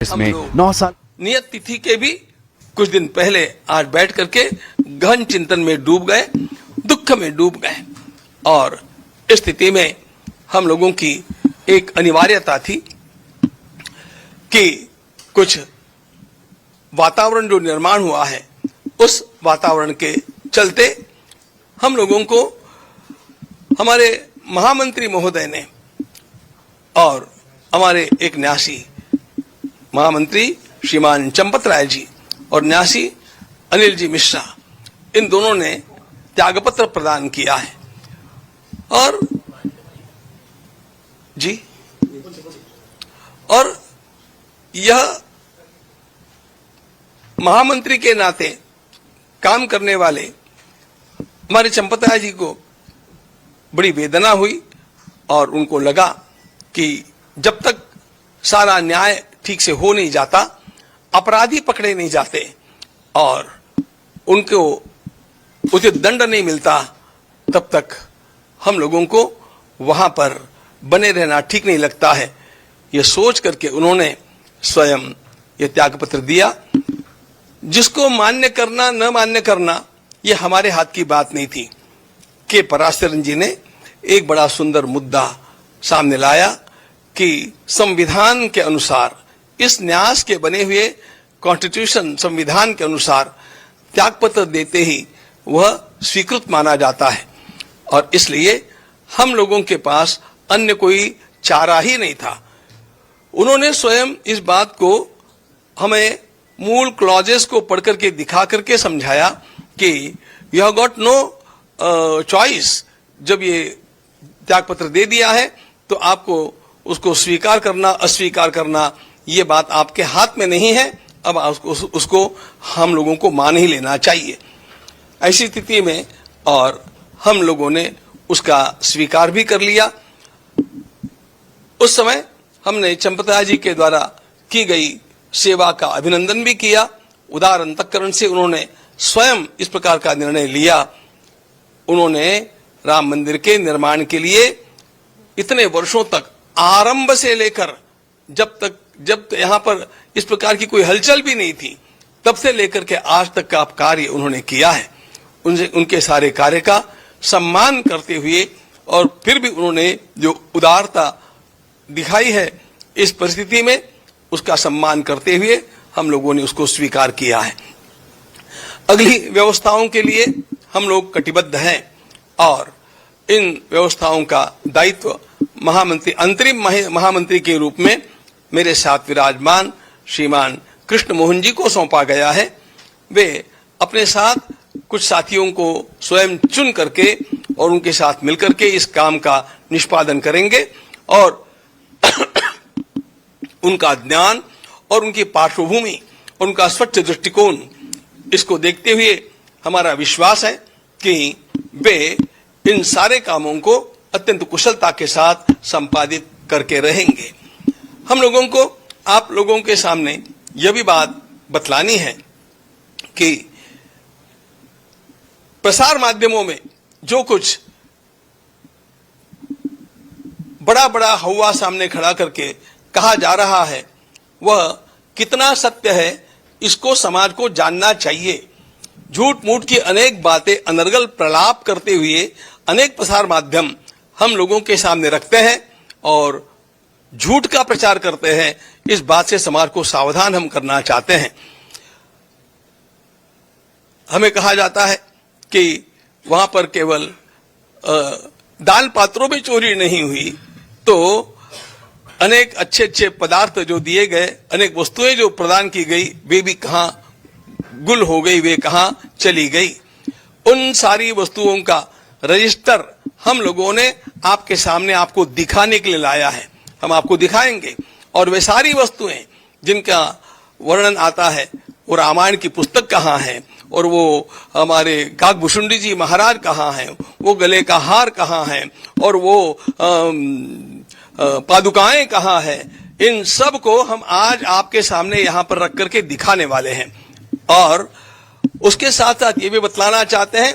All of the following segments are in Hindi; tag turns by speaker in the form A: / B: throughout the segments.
A: इसमें 9 साल
B: नियत तिथि के भी कुछ दिन पहले आज बैठ करके गहन चिंतन में डूब गए, दुख में डूब गए। और इस स्थिति में हम लोगों की एक अनिवार्यता थी कि कुछ वातावरण जो निर्माण हुआ है उस वातावरण के चलते हम लोगों को हमारे महामंत्री महोदय ने और हमारे एक न्यासी महामंत्री श्रीमान चंपत राय जी और न्यासी अनिल जी मिश्रा, इन दोनों ने त्यागपत्र प्रदान किया है। और जी और यह महामंत्री के नाते काम करने वाले हमारे चंपत राय जी को बड़ी वेदना हुई और उनको लगा कि जब तक सारा न्याय ठीक से हो नहीं जाता, अपराधी पकड़े नहीं जाते और उनको उचित दंड नहीं मिलता, तब तक हम लोगों को वहां पर बने रहना ठीक नहीं लगता है। यह सोच करके उन्होंने स्वयं यह त्यागपत्र दिया। जिसको मान्य करना न मान्य करना यह हमारे हाथ की बात नहीं थी। के पराशरन जी ने एक बड़ा सुंदर मुद्दा सामने लाया कि संविधान के अनुसार, इस न्यास के बने हुए कॉन्स्टिट्यूशन संविधान के अनुसार त्यागपत्र देते ही वह स्वीकृत माना जाता है और इसलिए हम लोगों के पास अन्य कोई चारा ही नहीं था। उन्होंने स्वयं इस बात को हमें मूल क्लॉजेस को पढ़ करके दिखा करके समझाया कि you have got no choice. जब ये त्यागपत्र दे दिया है तो आपको उसको स्वीकार करना अस्वीकार करना ये बात आपके हाथ में नहीं है। अब उसको हम लोगों को मान ही लेना चाहिए। ऐसी स्थिति में और हम लोगों ने उसका स्वीकार भी कर लिया। उस समय हमने चंपतराय जी के द्वारा की गई सेवा का अभिनंदन भी किया। उदार अंतःकरण से उन्होंने स्वयं इस प्रकार का निर्णय लिया। उन्होंने राम मंदिर के निर्माण के लिए इतने वर्षों तक, आरंभ से लेकर जब यहां पर इस प्रकार की कोई हलचल भी नहीं थी, तब से लेकर के आज तक का कार्य उन्होंने किया है। उनके सारे कार्य का सम्मान करते हुए और फिर भी उन्होंने जो उदारता दिखाई है इस परिस्थिति में, उसका सम्मान करते हुए हम लोगों ने उसको स्वीकार किया है। अगली व्यवस्थाओं के लिए हम लोग कटिबद्ध हैं और इन व्यवस्थाओं का दायित्व महामंत्री, अंतरिम महामंत्री के रूप में मेरे साथ विराजमान श्रीमान कृष्ण मोहन जी को सौंपा गया है। वे अपने साथ कुछ साथियों को स्वयं चुन करके और उनके साथ मिलकर के इस काम का निष्पादन करेंगे और उनका ज्ञान और उनकी पार्श्वभूमि, उनका स्वच्छ दृष्टिकोण, इसको देखते हुए हमारा विश्वास है कि वे इन सारे कामों को अत्यंत कुशलता के साथ संपादित करके रहेंगे। हम लोगों को आप लोगों के सामने यह भी बात बतलानी है कि प्रसार माध्यमों में जो कुछ बड़ा बड़ा हवा सामने खड़ा करके कहा जा रहा है वह कितना सत्य है, इसको समाज को जानना चाहिए। झूठ मूठ की अनेक बातें अनर्गल प्रलाप करते हुए अनेक प्रसार माध्यम हम लोगों के सामने रखते हैं और झूठ का प्रचार करते हैं। इस बात से समाज को सावधान हम करना चाहते हैं। हमें कहा जाता है कि वहां पर केवल दान पात्रों में चोरी नहीं हुई तो अनेक अच्छे अच्छे पदार्थ जो दिए गए, अनेक वस्तुएं जो प्रदान की गई, वे भी कहां गुल हो गई, वे कहां चली गई। उन सारी वस्तुओं का रजिस्टर हम लोगों ने आपके सामने आपको दिखाने के लिए लाया है। हम आपको दिखाएंगे और वे सारी वस्तुएं जिनका वर्णन आता है, वो रामायण की पुस्तक कहाँ है और वो हमारे काकभूषुंडी जी महाराज कहाँ हैं, वो गले का हार कहाँ है और वो पादुकाएं कहाँ है, इन सब को हम आज आपके सामने यहाँ पर रख करके दिखाने वाले हैं। और उसके साथ साथ ये भी बतलाना चाहते हैं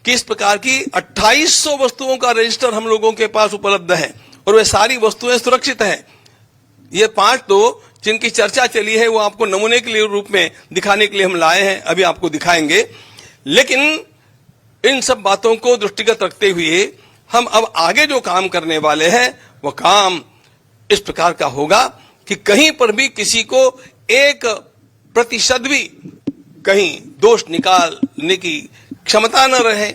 B: कि इस प्रकार की 2800 वस्तुओं का रजिस्टर हम लोगों के पास उपलब्ध है और वे सारी वस्तुएं सुरक्षित हैं। ये 5 तो जिनकी चर्चा चली है वो आपको नमूने के लिए रूप में दिखाने के लिए हम लाए हैं, अभी आपको दिखाएंगे। लेकिन इन सब बातों को दृष्टिगत रखते हुए हम अब आगे जो काम करने वाले हैं वह काम इस प्रकार का होगा कि कहीं पर भी किसी को 1% भी कहीं दोष निकालने की क्षमता न रहे,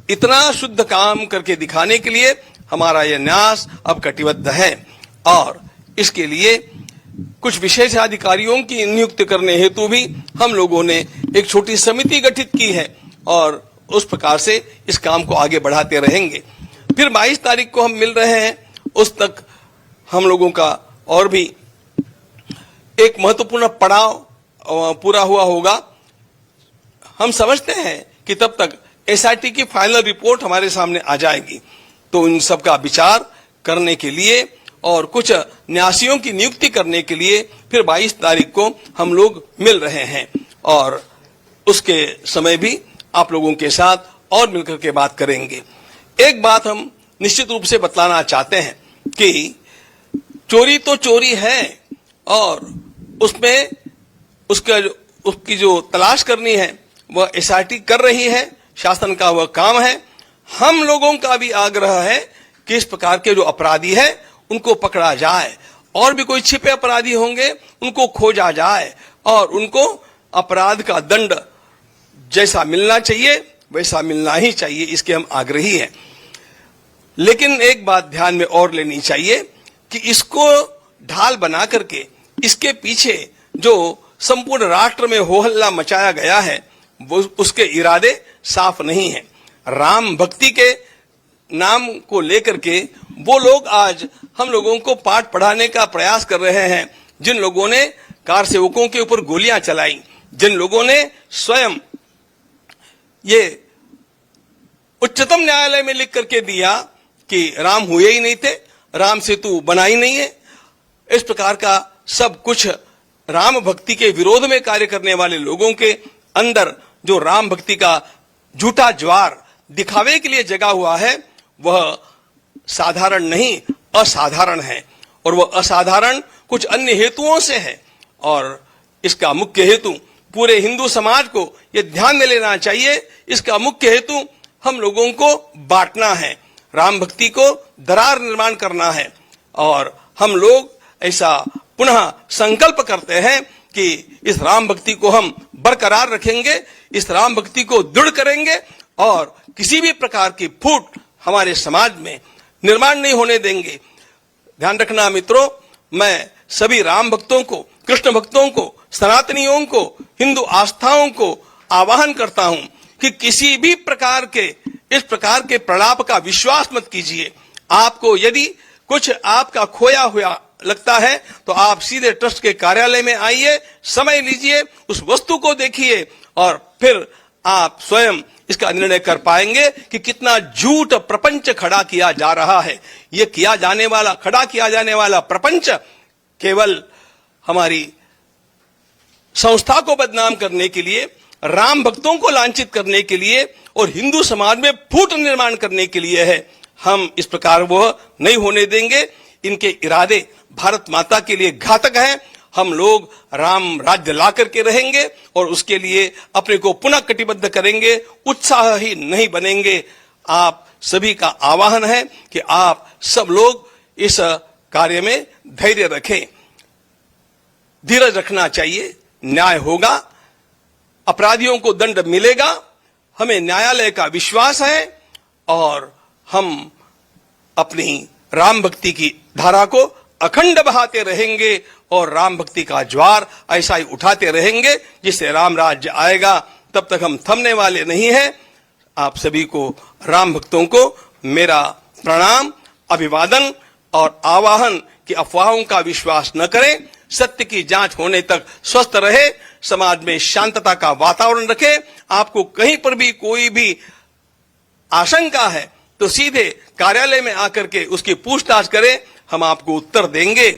B: इतना शुद्ध काम करके दिखाने के लिए हमारा यह न्यास अब कटिबद्ध है। और इसके लिए कुछ विशेषाधिकारियों की नियुक्ति करने हेतु भी हम लोगों ने एक छोटी समिति गठित की है और उस प्रकार से इस काम को आगे बढ़ाते रहेंगे। फिर 22 तारीख को हम मिल रहे हैं, उस तक हम लोगों का और भी एक महत्वपूर्ण पड़ाव पूरा हुआ होगा। हम समझते हैं कि तब तक एसआईटी की फाइनल रिपोर्ट हमारे सामने आ जाएगी, तो इन सब का विचार करने के लिए और कुछ न्यासियों की नियुक्ति करने के लिए फिर 22 तारीख को हम लोग मिल रहे हैं और उसके समय भी आप लोगों के साथ और मिलकर के बात करेंगे। एक बात हम निश्चित रूप से बतलाना चाहते हैं कि चोरी तो चोरी है और उसमें उसकी जो तलाश करनी है वह एसआईटी कर रही है, शासन का वह काम है। हम लोगों का भी आग्रह है कि इस प्रकार के जो अपराधी है उनको पकड़ा जाए, और भी कोई छिपे अपराधी होंगे उनको खोजा जाए और उनको अपराध का दंड जैसा मिलना चाहिए वैसा मिलना ही चाहिए, इसके हम आग्रही हैं। लेकिन एक बात ध्यान में और लेनी चाहिए कि इसको ढाल बना करके इसके पीछे जो संपूर्ण राष्ट्र में हो हल्ला मचाया गया है वो उसके इरादे साफ नहीं है। राम भक्ति के नाम को लेकर के वो लोग आज हम लोगों को पाठ पढ़ाने का प्रयास कर रहे हैं, जिन लोगों ने कार सेवकों के ऊपर गोलियां चलाई, जिन लोगों ने स्वयं ये उच्चतम न्यायालय में लिख करके दिया कि राम हुए ही नहीं थे, राम सेतु बना ही नहीं है, इस प्रकार का सब कुछ राम भक्ति के विरोध में कार्य करने वाले लोगों के अंदर जो राम भक्ति का झूठा ज्वार दिखावे के लिए जगा हुआ है वह साधारण नहीं असाधारण है, और वह असाधारण कुछ अन्य हेतुओं से है। और इसका मुख्य हेतु पूरे हिंदू समाज को यह ध्यान में लेना चाहिए, इसका मुख्य हेतु हम लोगों को बांटना है, राम भक्ति को दरार निर्माण करना है। और हम लोग ऐसा पुनः संकल्प करते हैं कि इस राम भक्ति को हम बरकरार रखेंगे, इस राम भक्ति को दृढ़ करेंगे और किसी भी प्रकार की फूट हमारे समाज में निर्माण नहीं होने देंगे। ध्यान रखना मित्रों, मैं सभी राम भक्तों को, कृष्ण भक्तों को, सनातनियों को, हिंदू आस्थाओं को आह्वान करता हूं कि किसी भी प्रकार के इस प्रकार के प्रलाप का विश्वास मत कीजिए। आपको यदि कुछ आपका खोया हुआ लगता है तो आप सीधे ट्रस्ट के कार्यालय में आइए, समय लीजिए, उस वस्तु को देखिए और फिर आप स्वयं इसका निर्णय कर पाएंगे कि कितना झूठ प्रपंच खड़ा किया जा रहा है। यह खड़ा किया जाने वाला प्रपंच केवल हमारी संस्था को बदनाम करने के लिए, राम भक्तों को लांछित करने के लिए और हिंदू समाज में फूट निर्माण करने के लिए है। हम इस प्रकार वह नहीं होने देंगे। इनके इरादे भारत माता के लिए घातक हैं। हम लोग राम राज्य ला करके रहेंगे और उसके लिए अपने को पुनः कटिबद्ध करेंगे, उत्साही नहीं बनेंगे। आप सभी का आह्वान है कि आप सब लोग इस कार्य में धैर्य रखें, धीरज रखना चाहिए, न्याय होगा, अपराधियों को दंड मिलेगा, हमें न्यायालय का विश्वास है और हम अपनी राम भक्ति की धारा को अखंड बहाते रहेंगे और राम भक्ति का ज्वार ऐसा ही उठाते रहेंगे जिससे राम राज्य आएगा। तब तक हम थमने वाले नहीं हैं। आप सभी को, राम भक्तों को मेरा प्रणाम, अभिवादन और आवाहन कि अफवाहों का विश्वास न करें, सत्य की जांच होने तक स्वस्थ रहे, समाज में शांतता का वातावरण रखें। आपको कहीं पर भी कोई भी आशंका है तो सीधे कार्यालय में आकर के उसकी पूछताछ करें, हम आपको उत्तर देंगे।